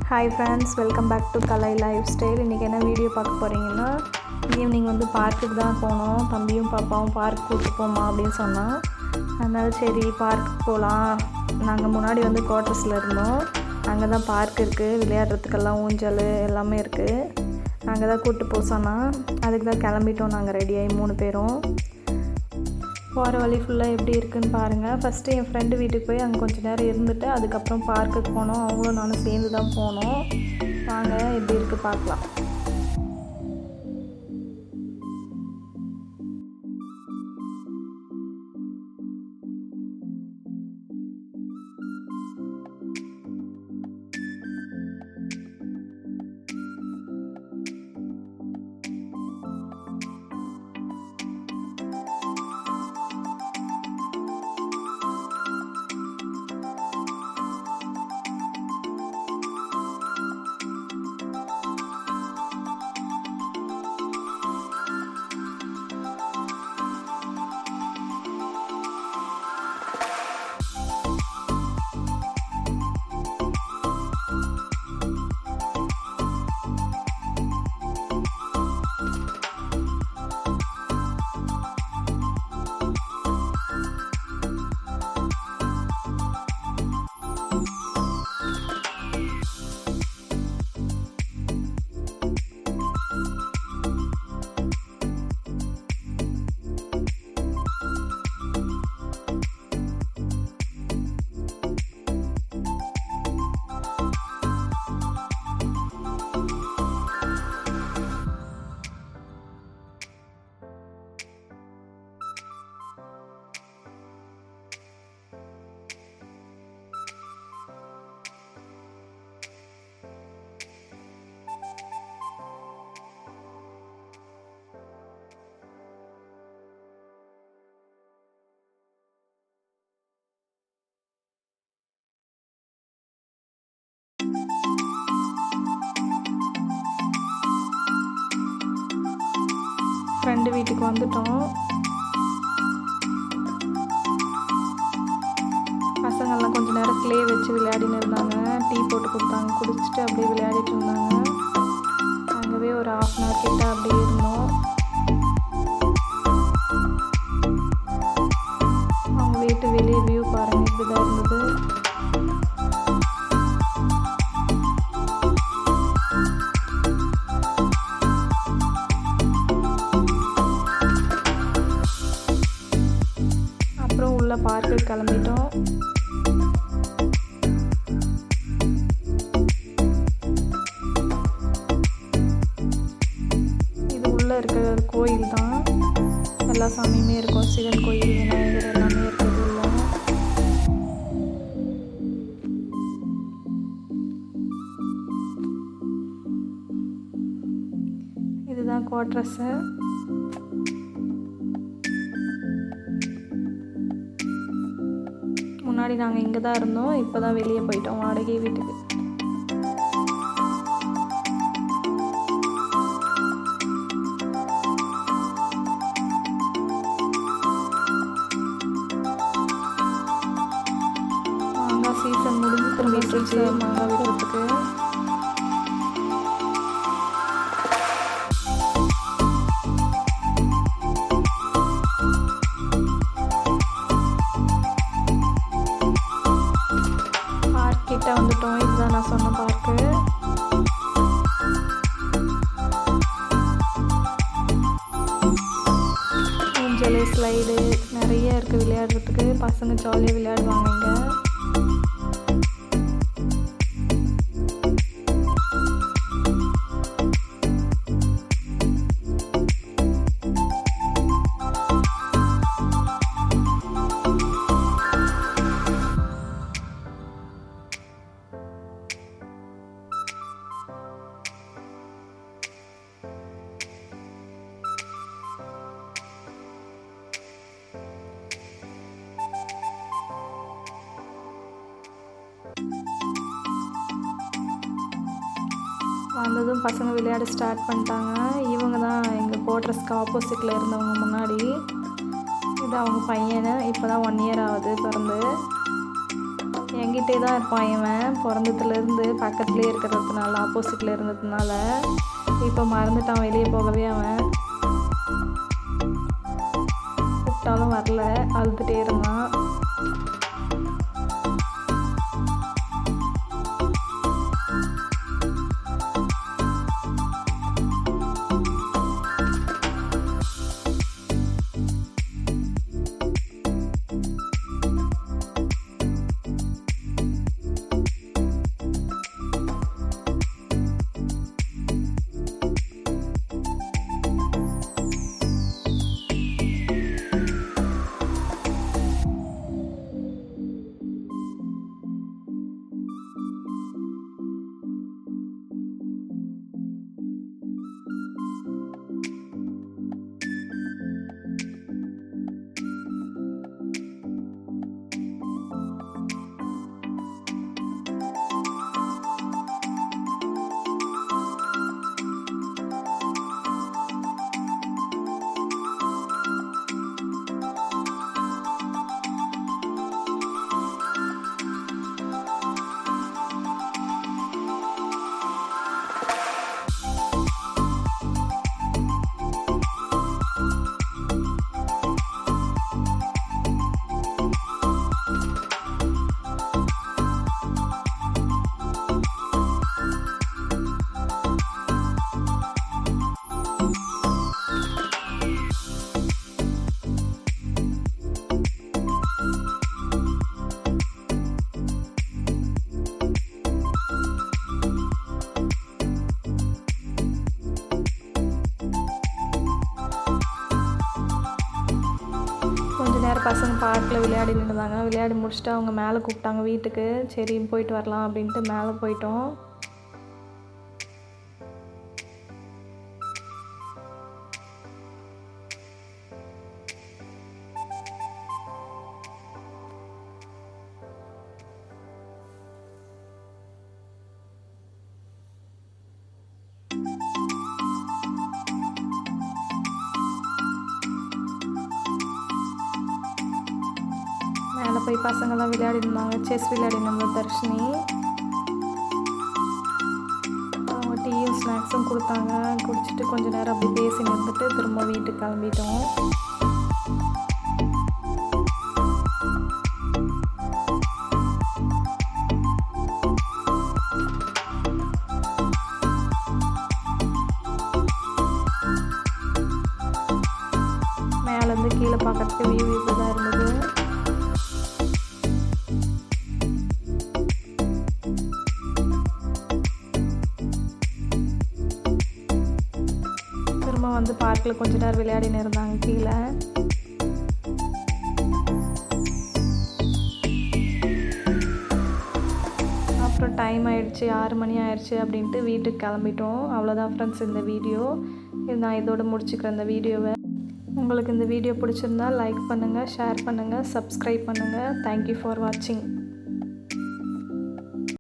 Hi friends, welcome back to Kalai life style. இன்றைக்கி என்ன video பார்க்க போகிறீங்கன்னா, ஈவினிங் பார்க்குக்கு தான் போனோம். தம்பியும் பாப்பாவும் பார்க் கூப்பிட்டு போமா அப்படின்னு சொன்னான். அதனால சரி பார்க்குக்கு போகலாம். நாங்கள் முன்னாடி குவார்ட்டர்ஸில் இருந்தோம். அங்கே தான் பார்க் இருக்குது, விளையாடுறதுக்கெல்லாம் ஊஞ்சல் எல்லாமே இருக்குது. அங்கே தான் கூப்பிட்டு போக சொன்னான். அதுக்கு தான் கிளம்பிட்டோம் நாங்கள் ரெடியாகி 3 பேரும். போகிற வழி ஃபுல்லாக எப்படி இருக்குதுன்னு பாருங்கள். ஃபஸ்ட்டு என் ஃப்ரெண்டு வீட்டுக்கு போய் அங்கே கொஞ்சம் நேரம் இருந்துட்டு அதுக்கப்புறம் பார்க்குக்கு போனோம். அவங்களும் நானும் சேர்ந்து தான் போனோம். வாங்க எப்படி இருக்குது பார்க்கலாம். ஃப்ரெண்டு வீட்டுக்கு வந்துட்டோம். பசங்கள்லாம் கொஞ்சம் நேரம் க்ளே வச்சு விளையாடின்னு இருந்தாங்க. டீ போட்டு கொடுத்தாங்க, குடிச்சிட்டு அப்படியே விளையாடிட்டு இருந்தாங்க. அங்கவே ஒரு 1/2 hour கிட்ட அப்படியே இருந்தோம். அவங்க வீட்டு வெளியே வியூ பாருங்கள், இப்படி தான் இருந்தது. உள்ள பார்க்கு கிளம்பிட்டோம். இது உள்ள இருக்கிற ஒரு கோயில் தான். எல்லா சாமியுமே இருக்கும். சிவன் கோயில், விநாயகர் எல்லாமே இருக்குது உள்ள. இதுதான் குவார்ட்டர்ஸு. முன்னாடி நாங்கள் இங்கே தான் இருந்தோம். இப்போ தான் வெளியே போயிட்டோம் வாடகை வீட்டுக்கு. மாங்காய் சீசன் முடிஞ்சு திரும்பிடுச்சு மாங்காய் விடுறதுக்கு. கிட்ட வந்துட்டோம். இதுதான் நான் சொன்ன பார்க்கு. ஊஞ்சல், ஸ்லைடு நிறைய இருக்குது விளையாடுறதுக்கு. பசங்க ஜாலியாக விளையாடுவாங்க இங்கே. வந்ததும் பசங்க விளையாட ஸ்டார்ட் பண்ணிட்டாங்க. இவங்க தான் எங்கள் குவார்ட்டர்ஸ்க்கு ஆப்போசிட்டில் இருந்தவங்க முன்னாடி. இது அவங்க பையனை. இப்போ தான் 1 year ஆகுது பிறந்து. என்கிட்டே தான் இருப்பான் இவன். பிறந்ததுலேருந்து பக்கத்துலேயே இருக்கிறதுனால, ஆப்போசிட்டில் இருந்ததுனால இப்போ மறந்துட்டான் வெளியே போகவே. அவன் கூப்பிட்டாலும் வரல, அழுதுகிட்டே இருந்தான். பசங்க பார்க்கில் விளையாடின்னு இருந்தாங்க. விளையாடி முடிச்சுட்டு அவங்க மேலே கூப்பிட்டாங்க வீட்டுக்கு. சரி போயிட்டு வரலாம் அப்படின்ட்டு மேலே போயிட்டோம். மேலே போய் பசங்கள்லாம் விளையாடிருந்தாங்க. செஸ் விளையாடினாங்க தர்ஷினி. அவங்க டீயும் ஸ்நாக்ஸும் கொடுத்தாங்க. குடிச்சிட்டு கொஞ்சம் நேரம் அப்படி பேசி நின்றுட்டு திரும்ப வீட்டுக்கு கிளம்பிட்டோம். மேலேருந்து கீழே பார்க்கறதுக்கு வியூ இப்படி தான் இருந்தது. திரும்ப வந்து பார்க்கில் கொஞ்ச நேரம் விளையாடின்னு இருந்தாங்க கீழே. அப்புறம் டைம் ஆயிடுச்சு, 6 மணி ஆயிடுச்சு அப்படின்ட்டு வீட்டுக்கு கிளம்பிட்டோம். அவ்வளோதான் ஃப்ரெண்ட்ஸ் இந்த வீடியோ. நான் இதோட முடிச்சுக்கிறேன் இந்த வீடியோவை. உங்களுக்கு இந்த வீடியோ பிடிச்சிருந்தா லைக் பண்ணுங்கள், ஷேர் பண்ணுங்கள், சப்ஸ்கிரைப் பண்ணுங்கள். தேங்க்யூ ஃபார் வாட்சிங்.